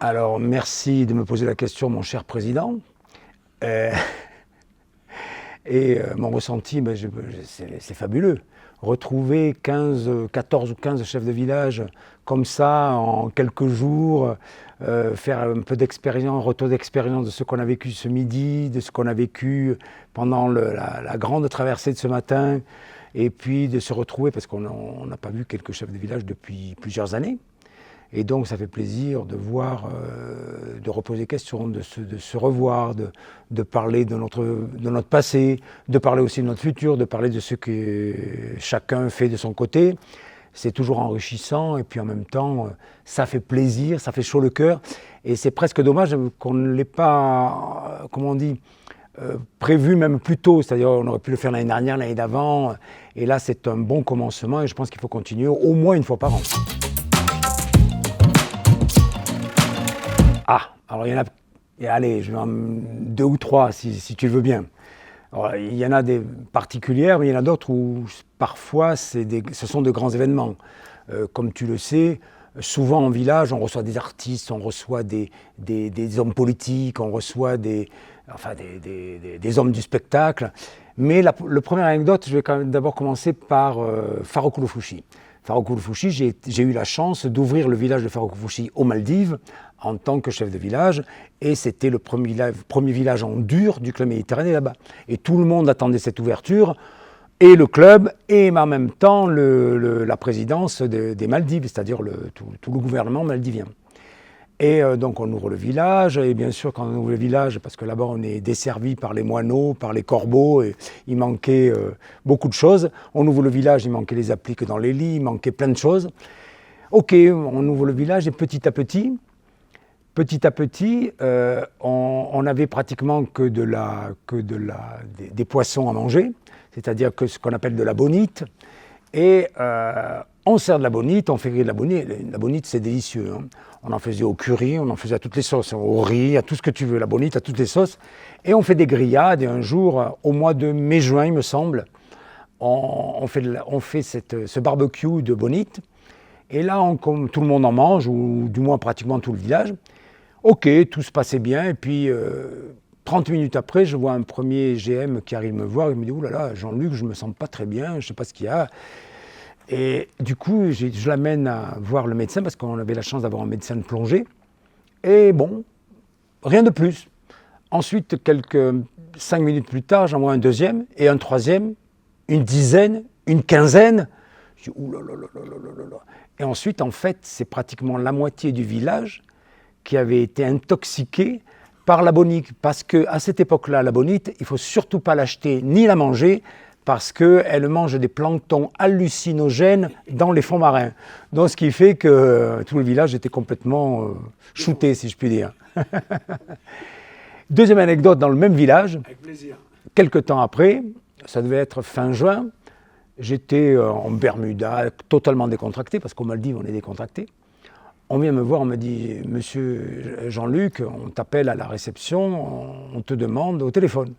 Alors, merci de me poser la question, mon cher président. Euh, mon ressenti, c'est fabuleux. Retrouver 15, 14 ou 15 chefs de village comme ça en quelques jours, faire un peu d'expérience, retour d'expérience de ce qu'on a vécu ce midi, de ce qu'on a vécu pendant la grande traversée de ce matin, et puis de se retrouver, parce qu'on n'a pas vu quelques chefs de village depuis plusieurs années. Et donc ça fait plaisir de voir, de reposer questions, de se revoir, de parler de notre passé, de parler aussi de notre futur, de parler de ce que chacun fait de son côté. C'est toujours enrichissant et puis en même temps, ça fait plaisir, ça fait chaud le cœur. Et c'est presque dommage qu'on ne l'ait pas, comment on dit, prévu même plus tôt. C'est-à-dire on aurait pu le faire l'année dernière, l'année d'avant. Et là, c'est un bon commencement et je pense qu'il faut continuer au moins une fois par an. Ah, alors il y en a, allez, je vais en deux ou trois si tu le veux bien. Alors, il y en a des particulières, mais il y en a d'autres où parfois ce sont de grands événements. Comme tu le sais, souvent en village, on reçoit des artistes, on reçoit des hommes politiques, on reçoit des hommes du spectacle. Mais la première anecdote, je vais quand même d'abord commencer par Faro-Kouloufouchi. Faro-Kouloufouchi, j'ai eu la chance d'ouvrir le village de Faro-Kouloufouchi aux Maldives en tant que chef de village, et c'était le premier village en dur du club méditerranéen là-bas. Et tout le monde attendait cette ouverture, et le club, et en même temps la présidence des Maldives, c'est-à-dire tout le gouvernement maldivien. Et donc on ouvre le village, et bien sûr quand on ouvre le village, parce que là-bas on est desservi par les moineaux, par les corbeaux, et il manquait beaucoup de choses. On ouvre le village, il manquait les appliques dans les lits, il manquait plein de choses. Ok, on ouvre le village et petit à petit, on n'avait pratiquement que des poissons à manger, c'est-à-dire que ce qu'on appelle de la bonite. Et on sert de la bonite, on fait griller de la bonite. La bonite, c'est délicieux. Hein. On en faisait au curry, on en faisait à toutes les sauces, au riz, à tout ce que tu veux, la bonite, à toutes les sauces. Et on fait des grillades. Et un jour, au mois de mai-juin, il me semble, on fait ce barbecue de bonite. Et là, comme tout le monde en mange, ou du moins pratiquement tout le village. Ok, tout se passait bien. Et puis, 30 minutes après, je vois un premier GM qui arrive me voir. Il me dit « Ouh là là, Jean-Luc, je ne me sens pas très bien, je ne sais pas ce qu'il y a ». Et du coup, je l'amène à voir le médecin parce qu'on avait la chance d'avoir un médecin de plongée. Et bon, rien de plus. Ensuite, 5 minutes plus tard, j'envoie un deuxième et un troisième, une dizaine, une quinzaine. Je dis, ouh là là là là là là là. Et ensuite, en fait, c'est pratiquement la moitié du village qui avait été intoxiqué par la bonite. Parce qu'à cette époque-là, la bonite, il ne faut surtout pas l'acheter ni la manger, parce qu'elle mange des planctons hallucinogènes dans les fonds marins. Donc ce qui fait que tout le village était complètement shooté, si je puis dire. Deuxième anecdote, dans le même village, avec plaisir. Quelques temps après, ça devait être fin juin, j'étais en Bermuda, totalement décontracté, parce qu'aux Maldives, on est décontracté. On vient me voir, on me dit « Monsieur Jean-Luc, on t'appelle à la réception, on te demande au téléphone ».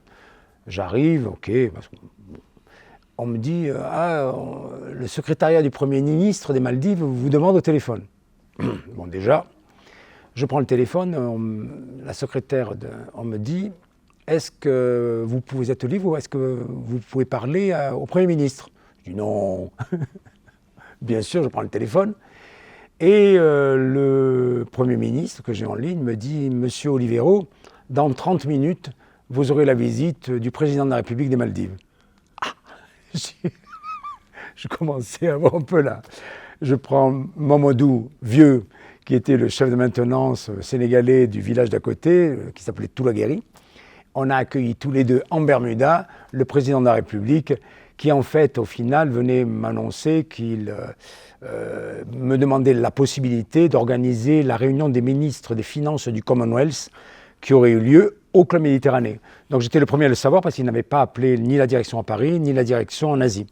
J'arrive, ok, on me dit le secrétariat du Premier ministre des Maldives vous demande au téléphone. Bon, déjà, je prends le téléphone, la secrétaire, on me dit est-ce que vous êtes libre ou est-ce que vous pouvez parler au Premier ministre? Je dis non. Bien sûr, je prends le téléphone. Et le Premier ministre que j'ai en ligne me dit Monsieur Olivero, dans 30 minutes, vous aurez la visite du président de la République des Maldives. Je commençais à avoir un peu là. Je prends Mamadou, vieux, qui était le chef de maintenance sénégalais du village d'à côté, qui s'appelait Toulagueri. On a accueilli tous les deux en Bermuda le président de la République, qui en fait, au final, venait m'annoncer qu'il me demandait la possibilité d'organiser la réunion des ministres des Finances du Commonwealth, qui aurait eu lieu au Club Méditerranée. Donc j'étais le premier à le savoir parce qu'il n'avait pas appelé ni la direction à Paris, ni la direction en Asie.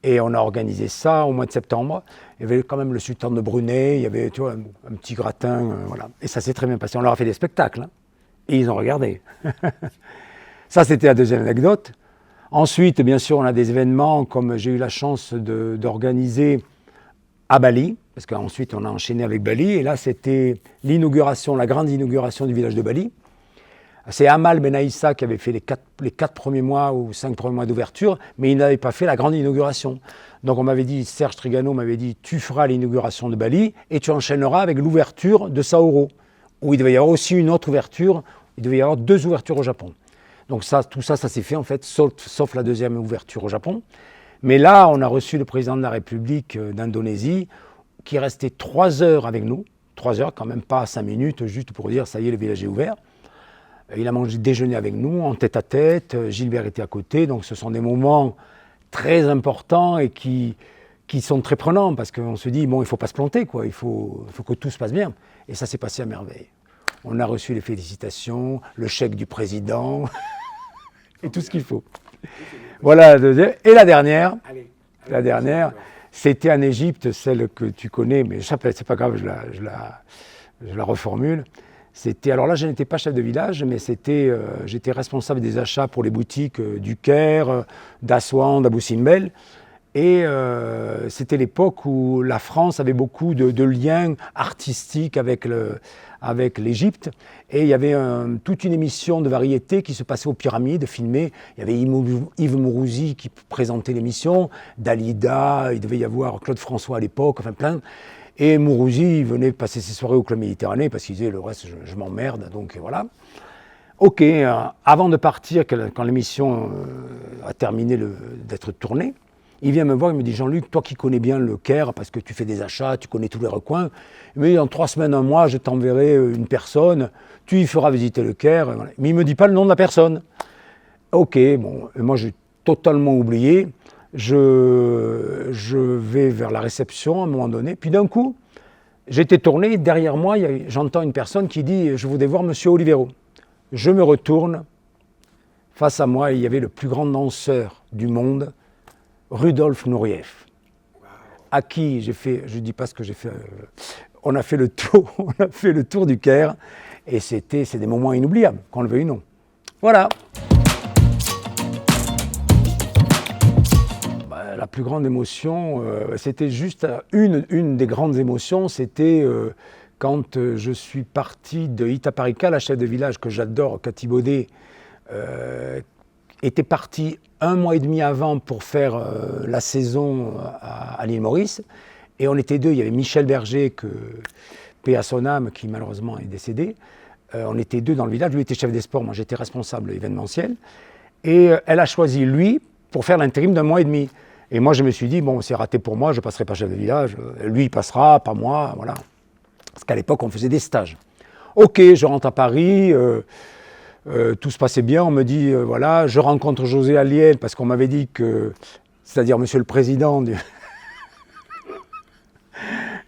Et on a organisé ça au mois de septembre. Il y avait quand même le sultan de Brunei, il y avait tu vois, un petit gratin, voilà. Et ça s'est très bien passé. On leur a fait des spectacles, hein, et ils ont regardé. Ça, c'était la deuxième anecdote. Ensuite, bien sûr, on a des événements comme j'ai eu la chance d'organiser à Bali, parce qu'ensuite on a enchaîné avec Bali, et là c'était l'inauguration, la grande inauguration du village de Bali. C'est Amal Ben Aïssa qui avait fait les 4 premiers mois ou 5 premiers mois d'ouverture, mais il n'avait pas fait la grande inauguration. Donc on m'avait dit, Serge Trigano m'avait dit, tu feras l'inauguration de Bali et tu enchaîneras avec l'ouverture de Sapporo, où il devait y avoir aussi une autre ouverture, il devait y avoir 2 ouvertures au Japon. Donc ça, tout ça, ça s'est fait en fait, sauf la deuxième ouverture au Japon. Mais là, on a reçu le président de la République d'Indonésie, qui est resté 3 heures avec nous, 3 heures, quand même pas 5 minutes, juste pour dire, ça y est, le village est ouvert. Il a mangé déjeuner avec nous, en tête à tête, Gilbert était à côté, donc ce sont des moments très importants et qui sont très prenants, parce qu'on se dit, bon, il ne faut pas se planter, quoi. Il faut que tout se passe bien. Et ça s'est passé à merveille. On a reçu les félicitations, le chèque du président, et tout ce qu'il faut. Voilà, et la dernière, c'était en Égypte, celle que tu connais, mais c'est pas grave, je la reformule. Alors là, je n'étais pas chef de village, mais j'étais responsable des achats pour les boutiques du Caire, d'Aswan, d'Abou Simbel. Et c'était l'époque où la France avait beaucoup de liens artistiques avec l'Égypte. Et il y avait toute une émission de variété qui se passait aux Pyramides, filmée. Il y avait Yves Mourouzi qui présentait l'émission, Dalida, il devait y avoir Claude François à l'époque, enfin plein. Et Mourouzi, il venait passer ses soirées au Club Méditerranée parce qu'il disait le reste, je m'emmerde, donc voilà. Ok, avant de partir, quand l'émission a terminé d'être tournée, il vient me voir, il me dit, Jean-Luc, toi qui connais bien le Caire, parce que tu fais des achats, tu connais tous les recoins, il me dit, dans 3 semaines, 1 mois, je t'enverrai une personne, tu y feras visiter le Caire. Voilà. Mais il ne me dit pas le nom de la personne. Ok, bon, moi j'ai totalement oublié. Je vais vers la réception à un moment donné, puis d'un coup, j'étais tourné, derrière moi, j'entends une personne qui dit « Je voudrais voir Monsieur Olivero ». Je me retourne, face à moi, il y avait le plus grand danseur du monde, Rudolf Nureyev, à qui j'ai fait, je ne dis pas ce que j'ai fait, on a fait le tour du Caire, et c'est des moments inoubliables, qu'on le veuille ou non. Voilà. La plus grande émotion, c'était juste une des grandes émotions, c'était quand je suis parti de Itaparica, la chef de village que j'adore, Cathy Baudet, était partie 1 mois et demi avant pour faire la saison à l'île Maurice. Et on était 2, il y avait Michel Berger, paix à son âme, qui malheureusement est décédé. On était 2 dans le village, lui était chef des sports, moi j'étais responsable événementiel. Et elle a choisi lui pour faire l'intérim d'1 mois et demi. Et moi, je me suis dit, bon, c'est raté pour moi, je ne passerai pas chef de village. Lui, il passera, pas moi, voilà. Parce qu'à l'époque, on faisait des stages. Ok, je rentre à Paris, tout se passait bien. On me dit, voilà, je rencontre José Aliel, parce qu'on m'avait dit que, c'est-à-dire monsieur le président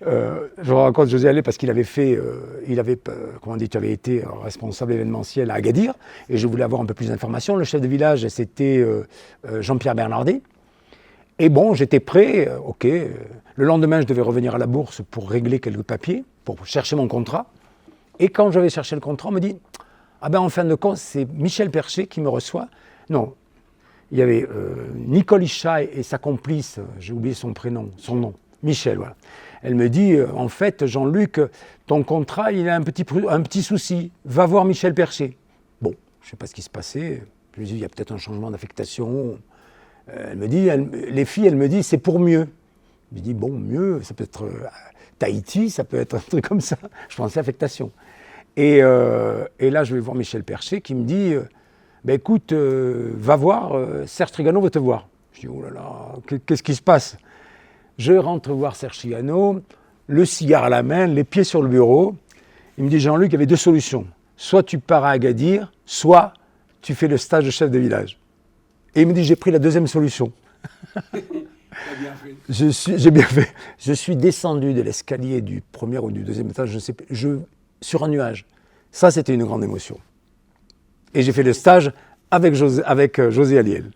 je rencontre José Aliel parce qu'il avait fait, tu avais été responsable événementiel à Agadir, et je voulais avoir un peu plus d'informations. Le chef de village, c'était Jean-Pierre Bernardet. Et bon, j'étais prêt, ok. Le lendemain, je devais revenir à la bourse pour régler quelques papiers, pour chercher mon contrat. Et quand je vais chercher le contrat, on me dit, ah ben en fin de compte, c'est Michel Percher qui me reçoit. Non, il y avait Nicole Ishaï et sa complice, j'ai oublié son nom, Michel, voilà. Elle me dit, en fait, Jean-Luc, ton contrat, il a un petit souci, va voir Michel Percher. Bon, je ne sais pas ce qui se passait, je me dis, il y a peut-être un changement d'affectation. Elle me dit, les filles, elles me disent, c'est pour mieux. Je dis, bon, mieux, ça peut être Tahiti, ça peut être un truc comme ça. Je pensais affectation. Et là, je vais voir Michel Percher qui me dit, ben écoute, va voir, Serge Trigano veut te voir. Je dis, oh là là, qu'est-ce qui se passe? Je rentre voir Serge Trigano, le cigare à la main, les pieds sur le bureau. Il me dit, Jean-Luc, il y avait 2 solutions. Soit tu pars à Agadir, soit tu fais le stage de chef de village. Et il me dit, j'ai pris la 2e solution. J'ai bien fait. Je suis descendu de l'escalier du 1er ou du 2e étage, je sais pas, sur un nuage. Ça, c'était une grande émotion. Et j'ai fait le stage avec José Aliel.